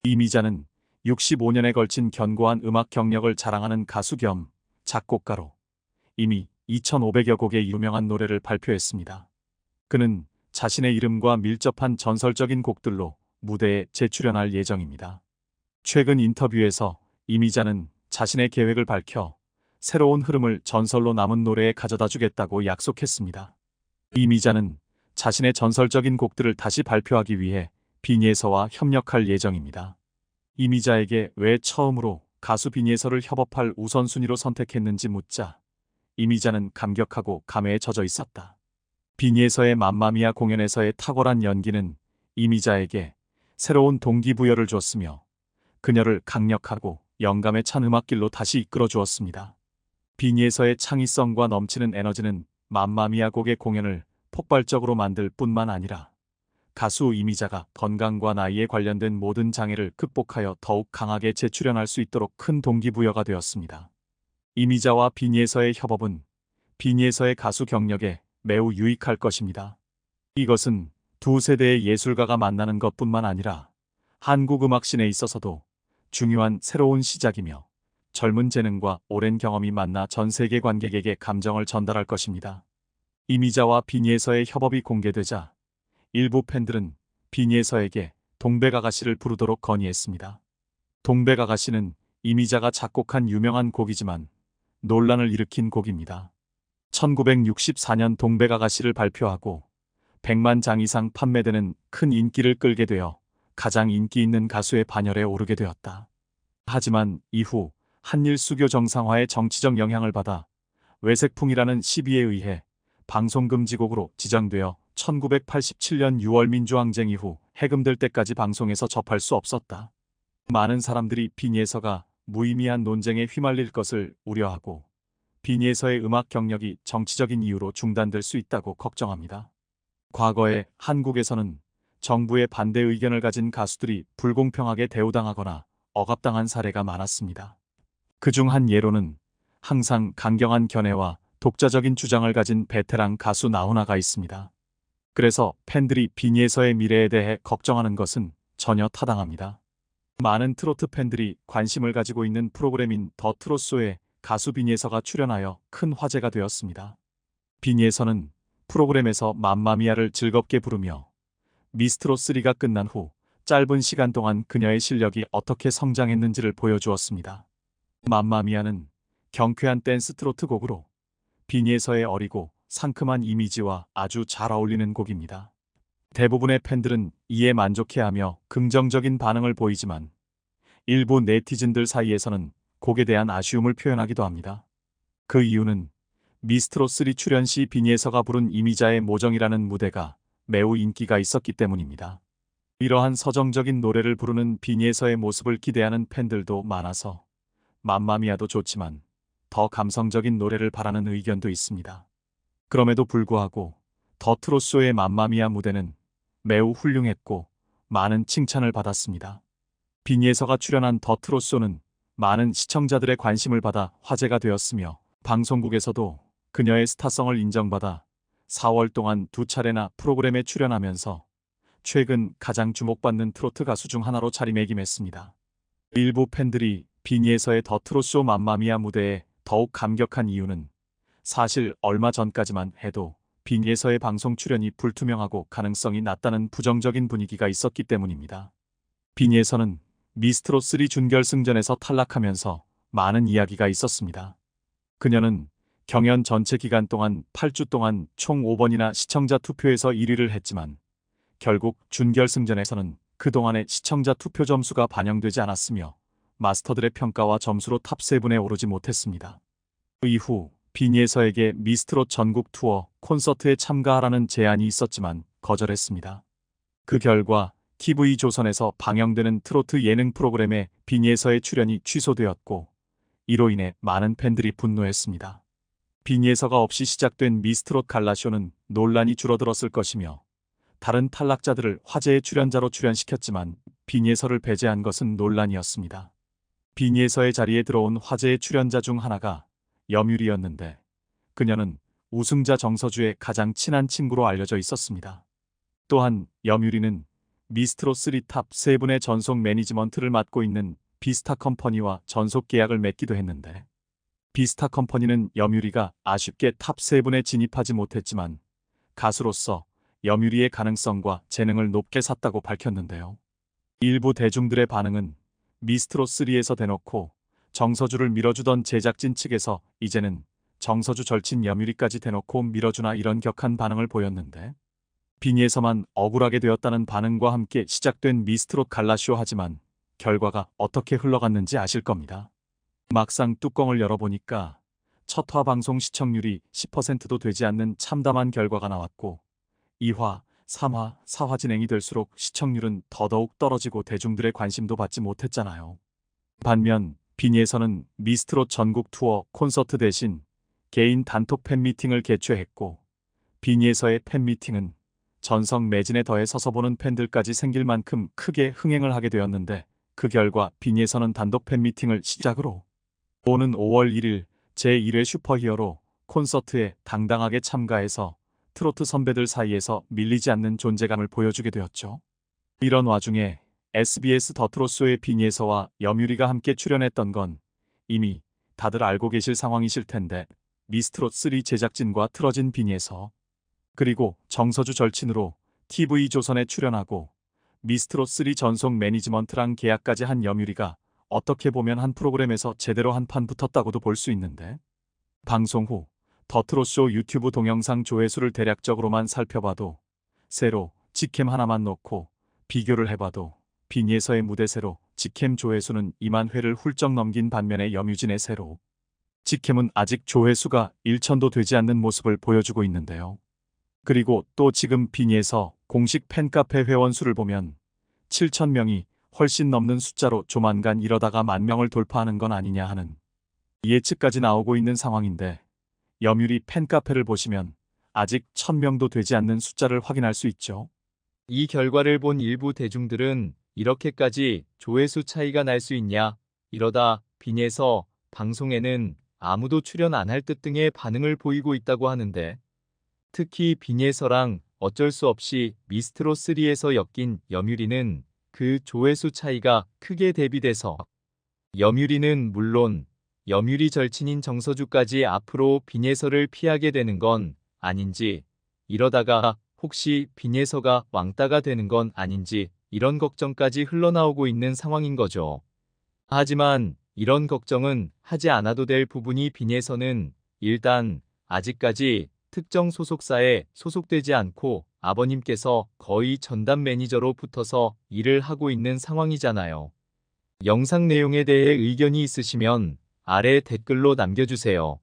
이미자는 65년에 걸친 견고한 음악 경력을 자랑하는 가수 겸 작곡가로 이미 2,500여 곡의 유명한 노래를 발표했습니다. 그는 자신의 이름과 밀접한 전설적인 곡들로 무대에 재출연할 예정입니다. 최근 인터뷰에서 이미자는 자신의 계획을 밝혀 새로운 흐름을 전설로 남은 노래에 가져다 주겠다고 약속했습니다. 이미자는 자신의 전설적인 곡들을 다시 발표하기 위해 비니에서와 협력할 예정입니다. 이미자에게 왜 처음으로 가수 비니에서를 협업할 우선순위로 선택했는지 묻자 이미자는 감격하고 감회에 젖어 있었다. 비니에서의 맘마미아 공연에서의 탁월한 연기는 이미자에게 새로운 동기부여를 줬으며 그녀를 강력하고 영감에 찬 음악길로 다시 이끌어 주었습니다. 비니에서의 창의성과 넘치는 에너지는 맘마미아 곡의 공연을 폭발적으로 만들 뿐만 아니라 가수 이미자가 건강과 나이에 관련된 모든 장애를 극복하여 더욱 강하게 재출연할 수 있도록 큰 동기부여가 되었습니다. 이미자와 비니에서의 협업은 비니에서의 가수 경력에 매우 유익할 것입니다. 이것은 두 세대의 예술가가 만나는 것뿐만 아니라 한국 음악씬에 있어서도 중요한 새로운 시작이며 젊은 재능과 오랜 경험이 만나 전 세계 관객에게 감정을 전달할 것입니다. 이미자와 비니에서의 협업이 공개되자 일부 팬들은 비니에서에게 동백아가씨를 부르도록 건의했습니다. 동백아가씨는 이미자가 작곡한 유명한 곡이지만 논란을 일으킨 곡입니다. 1964년 동백아가씨를 발표하고 100만 장 이상 판매되는 큰 인기를 끌게 되어 가장 인기 있는 가수의 반열에 오르게 되었다. 하지만 이후 한일 수교 정상화의 정치적 영향을 받아 외색풍이라는 시비에 의해 방송금지곡으로 지정되어 1987년 6월 민주항쟁 이후 해금될 때까지 방송에서 접할 수 없었다. 많은 사람들이 비니에서가 무의미한 논쟁에 휘말릴 것을 우려하고 비니에서의 음악 경력이 정치적인 이유로 중단될 수 있다고 걱정합니다. 과거에 한국에서는 정부의 반대 의견을 가진 가수들이 불공평하게 대우당하거나 억압당한 사례가 많았습니다. 그중 한 예로는 항상 강경한 견해와 독자적인 주장을 가진 베테랑 가수 나훈아가 있습니다. 그래서 팬들이 비니에서의 미래에 대해 걱정하는 것은 전혀 타당합니다. 많은 트로트 팬들이 관심을 가지고 있는 프로그램인 더 트롯쇼에 가수 비니에서가 출연하여 큰 화제가 되었습니다. 비니에서는 프로그램에서 맘마미아를 즐겁게 부르며 미스트롯3가 끝난 후 짧은 시간 동안 그녀의 실력이 어떻게 성장했는지를 보여주었습니다. 맘마미아는 경쾌한 댄스 트로트 곡으로 비니에서의 어리고 상큼한 이미지와 아주 잘 어울리는 곡입니다. 대부분의 팬들은 이에 만족해하며 긍정적인 반응을 보이지만 일부 네티즌들 사이에서는 곡에 대한 아쉬움을 표현하기도 합니다. 그 이유는 미스트롯3 출연 시 비니에서가 부른 이미자의 모정이라는 무대가 매우 인기가 있었기 때문입니다. 이러한 서정적인 노래를 부르는 비니에서의 모습을 기대하는 팬들도 많아서 맘마미아도 좋지만 더 감성적인 노래를 바라는 의견도 있습니다. 그럼에도 불구하고 더 트롯쇼의 맘마미아 무대는 매우 훌륭했고 많은 칭찬을 받았습니다. 비니에서가 출연한 더 트롯쇼는 많은 시청자들의 관심을 받아 화제가 되었으며 방송국에서도 그녀의 스타성을 인정받아 4월 동안 2차례나 프로그램에 출연하면서 최근 가장 주목받는 트로트 가수 중 하나로 자리매김했습니다. 일부 팬들이 비니에서의 더 트롯쇼 맘마미아 무대에 더욱 감격한 이유는 사실 얼마 전까지만 해도 비니에서의 방송 출연이 불투명하고 가능성이 낮다는 부정적인 분위기가 있었기 때문입니다. 비니에서는 미스트롯3 준결승전에서 탈락하면서 많은 이야기가 있었습니다. 그녀는 경연 전체 기간 동안 8주 동안 총 5번이나 시청자 투표에서 1위를 했지만 결국 준결승전에서는 그동안의 시청자 투표 점수가 반영되지 않았으며 마스터들의 평가와 점수로 탑 7에 오르지 못했습니다. 이후 비니에서에게 미스트롯 전국 투어 콘서트에 참가하라는 제안이 있었지만 거절했습니다. 그 결과 TV조선에서 방영되는 트로트 예능 프로그램에 비니에서의 출연이 취소되었고 이로 인해 많은 팬들이 분노했습니다. 비니에서가 없이 시작된 미스트롯 갈라쇼는 논란이 줄어들었을 것이며 다른 탈락자들을 화제의 출연자로 출연시켰지만 비니에서를 배제한 것은 논란이었습니다. 비니에서의 자리에 들어온 화제의 출연자 중 하나가 염유리였는데 그녀는 우승자 정서주의 가장 친한 친구로 알려져 있었습니다. 또한 염유리는 미스트로3 탑 3분의 전속 매니지먼트를 맡고 있는 비스타 컴퍼니와 전속 계약을 맺기도 했는데, 비스타 컴퍼니는 염유리가 아쉽게 탑 3분에 진입하지 못했지만 가수로서 염유리의 가능성과 재능을 높게 샀다고 밝혔는데요. 일부 대중들의 반응은 미스트로3에서 대놓고 정서주를 밀어주던 제작진 측에서 이제는 정서주 절친 염유리까지 대놓고 밀어주나 이런 격한 반응을 보였는데, 비니에서만 억울하게 되었다는 반응과 함께 시작된 미스트롯 갈라쇼. 하지만 결과가 어떻게 흘러갔는지 아실 겁니다. 막상 뚜껑을 열어보니까 첫 화 방송 시청률이 10%도 되지 않는 참담한 결과가 나왔고, 2화, 3화, 4화 진행이 될수록 시청률은 더더욱 떨어지고 대중들의 관심도 받지 못했잖아요. 반면 비니에서는 미스트롯 전국 투어 콘서트 대신 개인 단톡 팬미팅을 개최했고, 비니에서의 팬미팅은 전성 매진에 더해 서서 보는 팬들까지 생길 만큼 크게 흥행을 하게 되었는데, 그 결과 비니에서는 단독 팬미팅을 시작으로 오는 5월 1일 제1회 슈퍼히어로 콘서트에 당당하게 참가해서 트로트 선배들 사이에서 밀리지 않는 존재감을 보여주게 되었죠. 이런 와중에 SBS 더 트롯쇼의 비니에서와 염유리가 함께 출연했던 건 이미 다들 알고 계실 상황이실 텐데, 미스트롯3 제작진과 틀어진 비니에서, 그리고 정서주 절친으로 TV조선에 출연하고 미스트롯3 전속 매니지먼트랑 계약까지 한 염유리가 어떻게 보면 한 프로그램에서 제대로 한 판 붙었다고도 볼 수 있는데, 방송 후 더 트롯쇼 유튜브 동영상 조회수를 대략적으로만 살펴봐도, 세로 직캠 하나만 놓고 비교를 해봐도 비니에서의 무대세로 직캠 조회수는 2만 회를 훌쩍 넘긴 반면에 염유진의 세로 직캠은 아직 조회수가 1천도 되지 않는 모습을 보여주고 있는데요. 그리고 또 지금 비니에서 공식 팬카페 회원 수를 보면 7,000명이 훨씬 넘는 숫자로 조만간 이러다가 10,000명을 돌파하는 건 아니냐 하는 예측까지 나오고 있는 상황인데, 염유리 팬카페를 보시면 아직 1,000명도 되지 않는 숫자를 확인할 수 있죠. 이 결과를 본 일부 대중들은 이렇게까지 조회수 차이가 날 수 있냐, 이러다 비니에서 방송에는 아무도 출연 안 할 듯 등의 반응을 보이고 있다고 하는데, 특히 비니에서랑 어쩔 수 없이 미스트롯3에서 엮인 염유리는 그 조회수 차이가 크게 대비돼서 염유리는 물론 염유리 절친인 정서주까지 앞으로 비니에서를 피하게 되는 건 아닌지, 이러다가 혹시 비니에서가 왕따가 되는 건 아닌지 이런 걱정까지 흘러나오고 있는 상황인 거죠. 하지만 이런 걱정은 하지 않아도 될 부분이 비니에서는 일단 아직까지 특정 소속사에 소속되지 않고 아버님께서 거의 전담 매니저로 붙어서 일을 하고 있는 상황이잖아요. 영상 내용에 대해 의견이 있으시면 아래 댓글로 남겨주세요.